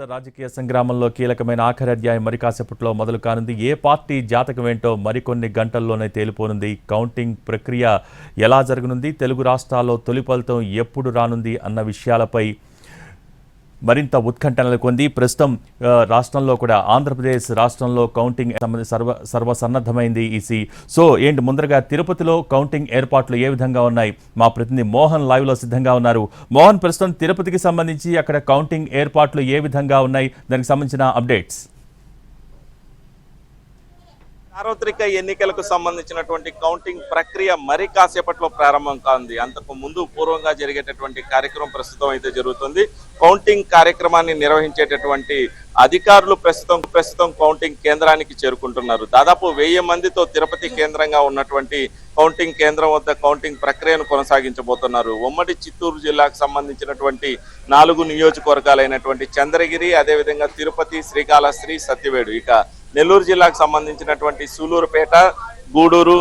రాజకీయ సంగ్రామంలో కీలకమైన ఆఖరి అధ్యాయం మరి కాసేపట్లో మొదలు కానుంది. ఏ పార్టీ జాతకం ఏంటో మరికొన్ని గంటల్లోనే తేలిపోనుంది. కౌంటింగ్ ప్రక్రియ ఎలా జరగనుంది, తెలుగు రాష్ట్రాల్లో తొలి ఫలితం ఎప్పుడు రానుంది అన్న విషయాలపై మరింత ఉత్కంఠ నెలకొంది. ప్రస్తుతం రాష్ట్రంలో కూడా ఆంధ్రప్రదేశ్ రాష్ట్రంలో కౌంటింగ్ సర్వసన్నద్ధమైంది ఈసీ. సో ఏంటి ముందరగా తిరుపతిలో కౌంటింగ్ ఏర్పాట్లు ఏ విధంగా ఉన్నాయి? మా ప్రతినిధి మోహన్ లైవ్లో సిద్ధంగా ఉన్నారు. మోహన్, ప్రస్తుతం తిరుపతికి సంబంధించి అక్కడ కౌంటింగ్ ఏర్పాట్లు ఏ విధంగా ఉన్నాయి, దానికి సంబంధించిన అప్డేట్స్? సార్వత్రిక ఎన్నికలకు సంబంధించినటువంటి కౌంటింగ్ ప్రక్రియ మరి కాసేపట్లో ప్రారంభం కానుంది. అంతకు ముందు పూర్వంగా జరిగేటటువంటి కార్యక్రమం ప్రస్తుతం అయితే జరుగుతుంది. కౌంటింగ్ కార్యక్రమాన్ని నిర్వహించేటటువంటి అధికారులు ప్రస్తుతం కౌంటింగ్ కేంద్రానికి చేరుకుంటున్నారు. దాదాపు 1000 మందితో తిరుపతి కేంద్రంగా ఉన్నటువంటి కౌంటింగ్ కేంద్రం వద్ద కౌంటింగ్ ప్రక్రియను కొనసాగించబోతున్నారు. ఉమ్మడి చిత్తూరు జిల్లాకు సంబంధించినటువంటి 4 నియోజకవర్గాలైనటువంటి చంద్రగిరి, అదేవిధంగా తిరుపతి, శ్రీకాళహస్తి, సత్యవేడు, ఇక నెల్లూరు జిల్లాకు సంబంధించినటువంటి సూలూరుపేట, గూడూరు,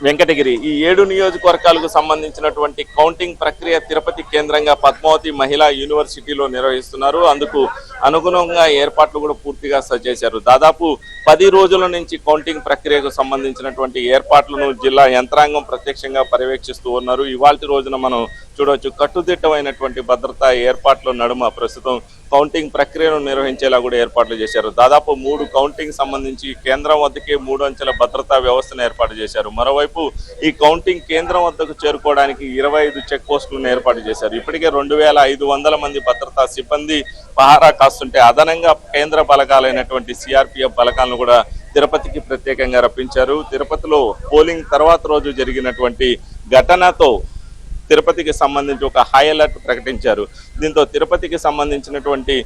వెంకటగిరి, ఈ 7 నియోజకవర్గాలకు సంబంధించినటువంటి కౌంటింగ్ ప్రక్రియ తిరుపతి కేంద్రంగా పద్మావతి మహిళా యూనివర్సిటీలో నిర్వహిస్తున్నారు. అందుకు అనుగుణంగా ఏర్పాట్లు కూడా పూర్తిగా చేశారు. దాదాపు 10 రోజుల నుంచి కౌంటింగ్ ప్రక్రియకు సంబంధించినటువంటి ఏర్పాట్లను జిల్లా యంత్రాంగం ప్రత్యక్షంగా పర్యవేక్షిస్తూ ఉన్నారు. ఇవాల్టి రోజున మనం చూడవచ్చు, కట్టుదిట్టమైనటువంటి భద్రతా ఏర్పాట్ల నడుమ ప్రస్తుతం కౌంటింగ్ ప్రక్రియను నిర్వహించేలా కూడా ఏర్పాట్లు చేశారు. దాదాపు 3 కౌంటింగ్ సంబంధించి కేంద్రం వద్దకే 3 అంచెల భద్రతా వ్యవస్థను ఏర్పాటు చేశారు. మరోవైపు ఈ కౌంటింగ్ కేంద్రం వద్దకు చేరుకోవడానికి 25 చెక్ పోస్టులను ఏర్పాటు చేశారు. ఇప్పటికే 2500 మంది భద్రతా సిబ్బంది పహారా కాస్తుంటే అదనంగా కేంద్ర బలగాలైనటువంటి సిఆర్పిఎఫ్ బలగాలను కూడా తిరుపతికి ప్రత్యేకంగా రప్పించారు. తిరుపతిలో పోలింగ్ తర్వాత రోజు జరిగినటువంటి ఘటనతో తిరుపతికి సంబంధించి ఒక హై అలర్ట్ ప్రకటించారు. దీంతో తిరుపతికి సంబంధించినటువంటి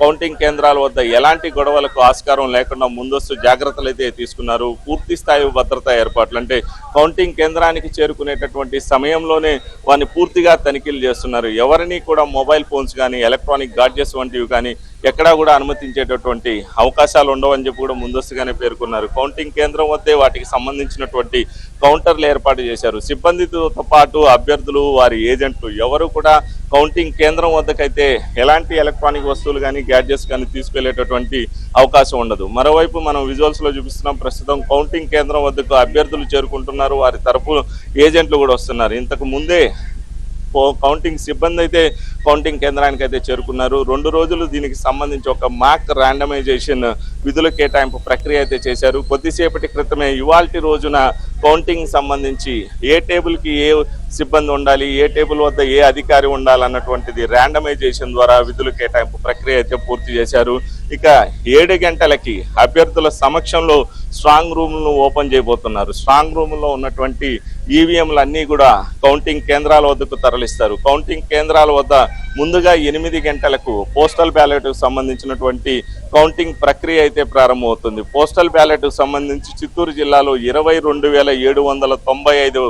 కౌంటింగ్ కేంద్రాల వద్ద ఎలాంటి గొడవలకు ఆస్కారం లేకుండా ముందస్తు జాగ్రత్తలు అయితే తీసుకున్నారు. పూర్తి స్థాయి భద్రతా ఏర్పాట్లు, అంటే కౌంటింగ్ కేంద్రానికి చేరుకునేటటువంటి సమయంలోనే వారిని పూర్తిగా తనిఖీలు చేస్తున్నారు. ఎవరిని కూడా మొబైల్ ఫోన్స్ కానీ, ఎలక్ట్రానిక్ గాడ్జెట్స్ వంటివి కానీ ఎక్కడా కూడా అనుమతించేటటువంటి అవకాశాలు ఉండవని చెప్పి కూడా ముందస్తుగానే పేర్కొన్నారు. కౌంటింగ్ కేంద్రం వద్దే వాటికి సంబంధించినటువంటి కౌంటర్లు ఏర్పాటు చేశారు. సిబ్బందితో పాటు అభ్యర్థులు, వారి ఏజెంట్లు ఎవరు కూడా కౌంటింగ్ కేంద్రం వద్దకైతే ఎలాంటి ఎలక్ట్రానిక్ వస్తువులు కానీ, గ్యాడ్జెట్స్ కానీ తీసుకెళ్లేటటువంటి అవకాశం ఉండదు. మరోవైపు మనం విజువల్స్ లో చూపిస్తున్నాం, ప్రస్తుతం కౌంటింగ్ కేంద్రం వద్దకు అభ్యర్థులు చేరుకుంటున్నారు, వారి తరపు ఏజెంట్లు కూడా వస్తున్నారు. ఇంతకు ముందే కౌంటింగ్ సిబ్బంది అయితే కౌంటింగ్ కేంద్రానికి అయితే చేరుకున్నారు. 2 రోజులు దీనికి సంబంధించి ఒక మాక్ ర్యాండమైజేషన్ విధుల కేటాయింపు ప్రక్రియ అయితే చేశారు. కొద్దిసేపటి క్రితమే ఇవాల్టి రోజున కౌంటింగ్ సంబంధించి ఏ టేబుల్కి ఏ సిబ్బంది ఉండాలి, ఏ టేబుల్ వద్ద ఏ అధికారి ఉండాలన్నటువంటిది ర్యాండమైజేషన్ ద్వారా విధుల కేటాయింపు ప్రక్రియ అయితే పూర్తి చేశారు. ఇక 7 గంటలకి అభ్యర్థుల సమక్షంలో స్ట్రాంగ్ రూమ్ను ఓపెన్ చేయబోతున్నారు. స్ట్రాంగ్ రూమ్లో ఉన్నటువంటి ఈవీఎంలు అన్నీ కూడా కౌంటింగ్ కేంద్రాల వద్దకు తరలిస్తారు. కౌంటింగ్ కేంద్రాల వద్ద ముందుగా 8 గంటలకు పోస్టల్ బ్యాలెట్కు సంబంధించినటువంటి కౌంటింగ్ ప్రక్రియ అయితే ప్రారంభమవుతుంది. పోస్టల్ బ్యాలెట్కు సంబంధించి చిత్తూరు జిల్లాలో 22,795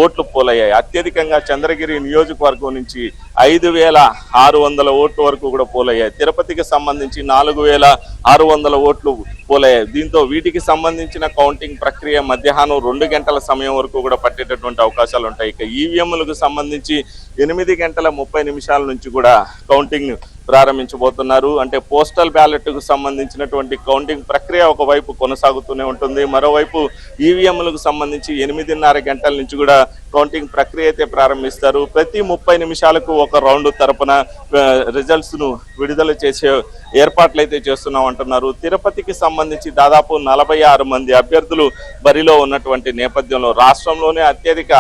ఓట్లు పోలయ్యాయి. అత్యధికంగా చంద్రగిరి నియోజకవర్గం నుంచి 5,600 ఓట్ల వరకు కూడా పోలయ్యాయి. తిరుపతికి సంబంధించి 4,600 ఓట్లు పోలయ్యాయి. దీంతో వీటికి సంబంధించిన కౌంటింగ్ ప్రక్రియ మధ్యాహ్నం 2 గంటల సమయం వరకు కూడా పట్టేటటువంటి అవకాశాలు ఉంటాయి. ఇక ఈవీఎంలకు సంబంధించి 8 గంటల 30 నిమిషాల నుంచి కూడా కౌంటింగ్ ప్రారంభించబోతున్నారు. అంటే పోస్టల్ బ్యాలెట్కు సంబంధించినటువంటి కౌంటింగ్ ప్రక్రియ ఒకవైపు కొనసాగుతూనే ఉంటుంది, మరోవైపు ఈవీఎంలకు సంబంధించి 8:30 గంటల నుంచి కూడా కౌంటింగ్ ప్రక్రియ అయితే ప్రారంభిస్తారు. ప్రతి 30 నిమిషాలకు ఒక రౌండ్ తరపున రిజల్ట్స్ ను విడుదల చేసే ఏర్పాట్లు అయితే చేస్తున్నాం అంటున్నారు. తిరుపతికి సంబంధించి దాదాపు 46 మంది అభ్యర్థులు బరిలో ఉన్నటువంటి నేపథ్యంలో రాష్ట్రంలోనే అత్యధిక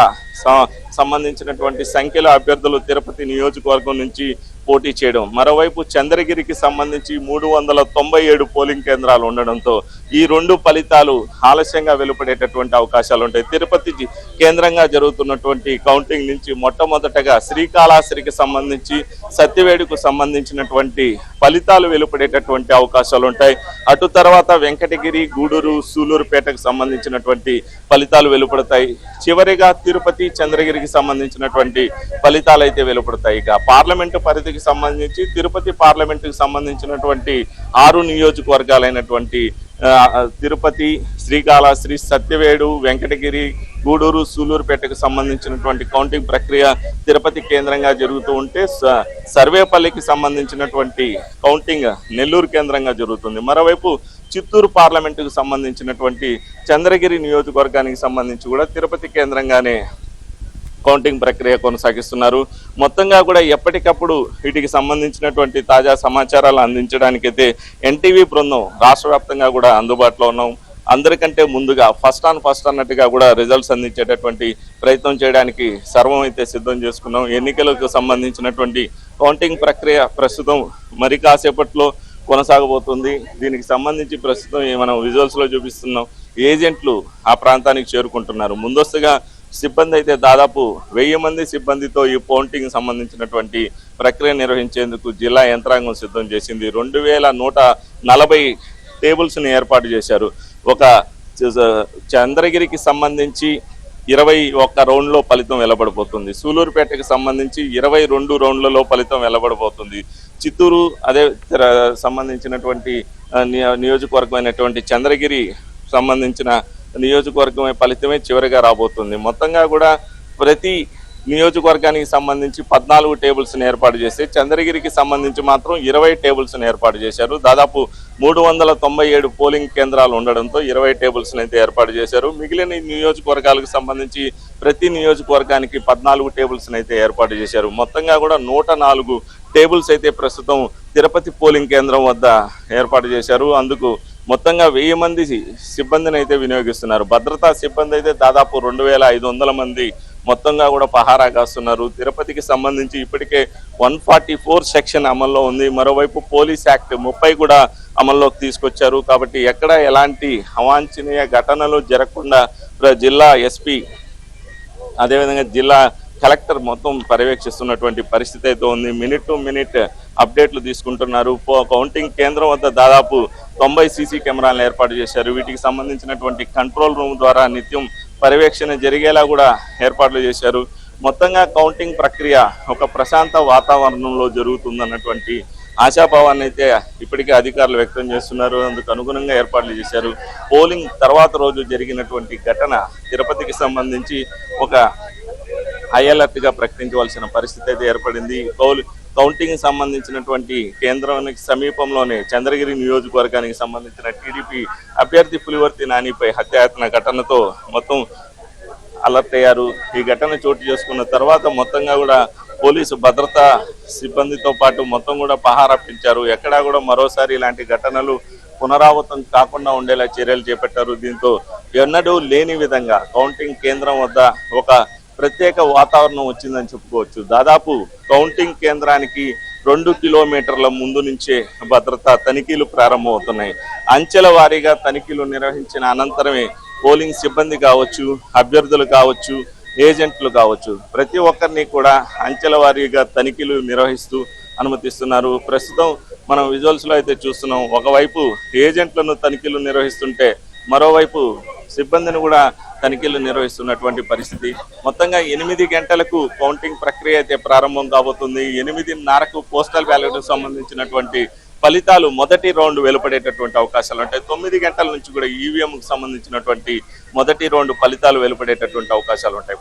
సంబంధించినటువంటి సంఖ్యలో అభ్యర్థులు తిరుపతి నియోజకవర్గం నుంచి పోటీ చేయడం. మరోవైపు చంద్రగిరికి సంబంధించి 397 పోలింగ్ కేంద్రాలు ఉండడంతో ఈ 2 ఫలితాలు ఆలస్యంగా వెలువడేటటువంటి అవకాశాలు ఉంటాయి. తిరుపతి కేంద్రంగా జరుగుతున్నటువంటి కౌంటింగ్ నుంచి మొట్టమొదటగా శ్రీకాళహస్తికి సంబంధించి, సత్యవేడుకు సంబంధించినటువంటి ఫలితాలు వెలువడేటటువంటి అవకాశాలు ఉంటాయి. అటు తర్వాత వెంకటగిరి, గూడూరు, సూలూరుపేటకు సంబంధించినటువంటి ఫలితాలు వెలువడతాయి. చివరిగా తిరుపతి, చంద్రగిరికి సంబంధించినటువంటి ఫలితాలు అయితే వెలువడతాయి. ఇక పార్లమెంటు పరిధికి సంబంధించి తిరుపతి పార్లమెంటుకి సంబంధించినటువంటి 6 నియోజకవర్గాలైనటువంటి తిరుపతి, శ్రీకాళహస్తి, సత్యవేడు, వెంకటగిరి, గూడూరు, సూలూరుపేటకు సంబంధించినటువంటి కౌంటింగ్ ప్రక్రియ తిరుపతి కేంద్రంగా జరుగుతూ ఉంటే సర్వేపల్లికి సంబంధించినటువంటి కౌంటింగ్ నెల్లూరు కేంద్రంగా జరుగుతుంది. మరోవైపు చిత్తూరు పార్లమెంటుకు సంబంధించినటువంటి చంద్రగిరి నియోజకవర్గానికి సంబంధించి కూడా తిరుపతి కేంద్రంగానే కౌంటింగ్ ప్రక్రియ కొనసాగిస్తున్నారు. మొత్తంగా కూడా ఎప్పటికప్పుడు వీటికి సంబంధించినటువంటి తాజా సమాచారాలు అందించడానికైతే ఎన్టీవీ బృందం రాష్ట్ర వ్యాప్తంగా కూడా అందుబాటులో ఉన్నాం. అందరికంటే ముందుగా ఫస్ట్ అన్నట్టుగా కూడా రిజల్ట్స్ అందించేటటువంటి ప్రయత్నం చేయడానికి సర్వం అయితే సిద్ధం చేసుకున్నాం. ఎన్నికలకు సంబంధించినటువంటి కౌంటింగ్ ప్రక్రియ ప్రస్తుతం మరి కాసేపట్లో కొనసాగబోతుంది. దీనికి సంబంధించి ప్రస్తుతం మనం విజువల్స్లో చూపిస్తున్నాం. ఏజెంట్లు ఆ ప్రాంతానికి చేరుకుంటున్నారు. ముందస్తుగా సిబ్బంది అయితే దాదాపు 1000 మంది సిబ్బందితో ఈ కౌంటింగ్ సంబంధించినటువంటి ప్రక్రియ నిర్వహించేందుకు జిల్లా యంత్రాంగం సిద్ధం చేసింది. 2140 టేబుల్స్ని ఏర్పాటు చేశారు. ఒక చంద్రగిరికి సంబంధించి 21 రౌండ్లో ఫలితం వెలువడబోతుంది. సూలూరుపేటకి సంబంధించి 22 రౌండ్లలో ఫలితం వెలువడబోతుంది. చిత్తూరు అదే సంబంధించినటువంటి నియోజకవర్గమైనటువంటి చంద్రగిరి సంబంధించిన నియోజకవర్గం ఫలితమే చివరిగా రాబోతుంది. మొత్తంగా కూడా ప్రతి నియోజకవర్గానికి సంబంధించి 14 టేబుల్స్ని ఏర్పాటు చేస్తే చంద్రగిరికి సంబంధించి మాత్రం 20 టేబుల్స్ని ఏర్పాటు చేశారు. దాదాపు 397 పోలింగ్ కేంద్రాలు ఉండడంతో 20 టేబుల్స్ని అయితే ఏర్పాటు చేశారు. మిగిలిన నియోజకవర్గాలకు సంబంధించి ప్రతి నియోజకవర్గానికి 14 టేబుల్స్ని అయితే ఏర్పాటు చేశారు. మొత్తంగా కూడా 104 టేబుల్స్ అయితే ప్రస్తుతం తిరుపతి పోలింగ్ కేంద్రం వద్ద ఏర్పాటు చేశారు. అందుకు మొత్తంగా 1000 మంది సిబ్బందిని అయితే వినియోగిస్తున్నారు. భద్రతా సిబ్బంది అయితే దాదాపు 2500 మంది మొత్తంగా కూడా పహారా కాస్తున్నారు. తిరుపతికి సంబంధించి ఇప్పటికే 144 సెక్షన్ అమల్లో ఉంది. మరోవైపు పోలీస్ యాక్ట్ 30 కూడా అమల్లోకి తీసుకొచ్చారు. కాబట్టి ఎక్కడ ఎలాంటి అవాంఛనీయ ఘటనలు జరగకుండా జిల్లా ఎస్పీ అదేవిధంగా జిల్లా కలెక్టర్ మొత్తం పర్యవేక్షిస్తున్నటువంటి పరిస్థితి అయితే ఉంది. మినిట్ టు మినిట్ అప్డేట్లు తీసుకుంటున్నారు. కౌంటింగ్ కేంద్రం వద్ద దాదాపు 90 సీసీ కెమెరాలను ఏర్పాటు చేశారు. వీటికి సంబంధించినటువంటి కంట్రోల్ రూమ్ ద్వారా నిత్యం పర్యవేక్షణ జరిగేలా కూడా ఏర్పాట్లు చేశారు. మొత్తంగా కౌంటింగ్ ప్రక్రియ ఒక ప్రశాంత వాతావరణంలో జరుగుతుందన్నటువంటి ఆశాభావాన్ని అయితే ఇప్పటికే అధికారులు వ్యక్తం చేస్తున్నారు. అందుకు అనుగుణంగా ఏర్పాట్లు చేశారు. పోలింగ్ తర్వాత రోజు జరిగినటువంటి ఘటన తిరుపతికి సంబంధించి ఒక హై అలర్ట్ గా ప్రకటించవలసిన పరిస్థితి అయితే ఏర్పడింది. కౌంటింగ్ సంబంధించినటువంటి కేంద్రానికి సమీపంలోనే చంద్రగిరి నియోజకవర్గానికి సంబంధించిన టీడీపీ అభ్యర్థి పులివర్తి నానిపై హత్యాయత్న ఘటనతో మొత్తం అలర్ట్ అయ్యారు. ఈ ఘటన చోటు చేసుకున్న తర్వాత మొత్తంగా కూడా పోలీసు భద్రతా సిబ్బందితో పాటు మొత్తం కూడా పహారా పెంచారు. ఎక్కడా కూడా మరోసారి ఇలాంటి ఘటనలు పునరావృతం కాకుండా ఉండేలా చర్యలు చేపట్టారు. దీంతో ఎన్నడూ లేని విధంగా కౌంటింగ్ కేంద్రం వద్ద ఒక ప్రత్యేక వాతావరణం వచ్చిందని చెప్పుకోవచ్చు. దాదాపు కౌంటింగ్ కేంద్రానికి 2 కిలోమీటర్ల ముందు నుంచే భద్రతా తనిఖీలు ప్రారంభమవుతున్నాయి. అంచెల వారీగా తనిఖీలు నిర్వహించిన అనంతరమే పోలింగ్ సిబ్బంది కావచ్చు, అభ్యర్థులు కావచ్చు, ఏజెంట్లు కావచ్చు, ప్రతి ఒక్కరిని కూడా అంచెల వారీగా తనిఖీలు నిర్వహిస్తూ అనుమతిస్తున్నారు. ప్రస్తుతం మనం విజువల్స్లో అయితే చూస్తున్నాం. ఒకవైపు ఏజెంట్లను తనిఖీలు నిర్వహిస్తుంటే మరోవైపు సిబ్బందిని కూడా తనిఖీలు నిర్వహిస్తున్నటువంటి పరిస్థితి. మొత్తంగా 8 గంటలకు కౌంటింగ్ ప్రక్రియ అయితే ప్రారంభం కాబోతుంది. 8:30కు పోస్టల్ బ్యాలెట్కు సంబంధించినటువంటి ఫలితాలు మొదటి రౌండ్ వెలువడేటటువంటి అవకాశాలు ఉంటాయి. 9 గంటల నుంచి కూడా ఈవీఎంకు సంబంధించినటువంటి మొదటి రౌండ్ ఫలితాలు వెలువడేటటువంటి అవకాశాలు ఉంటాయి.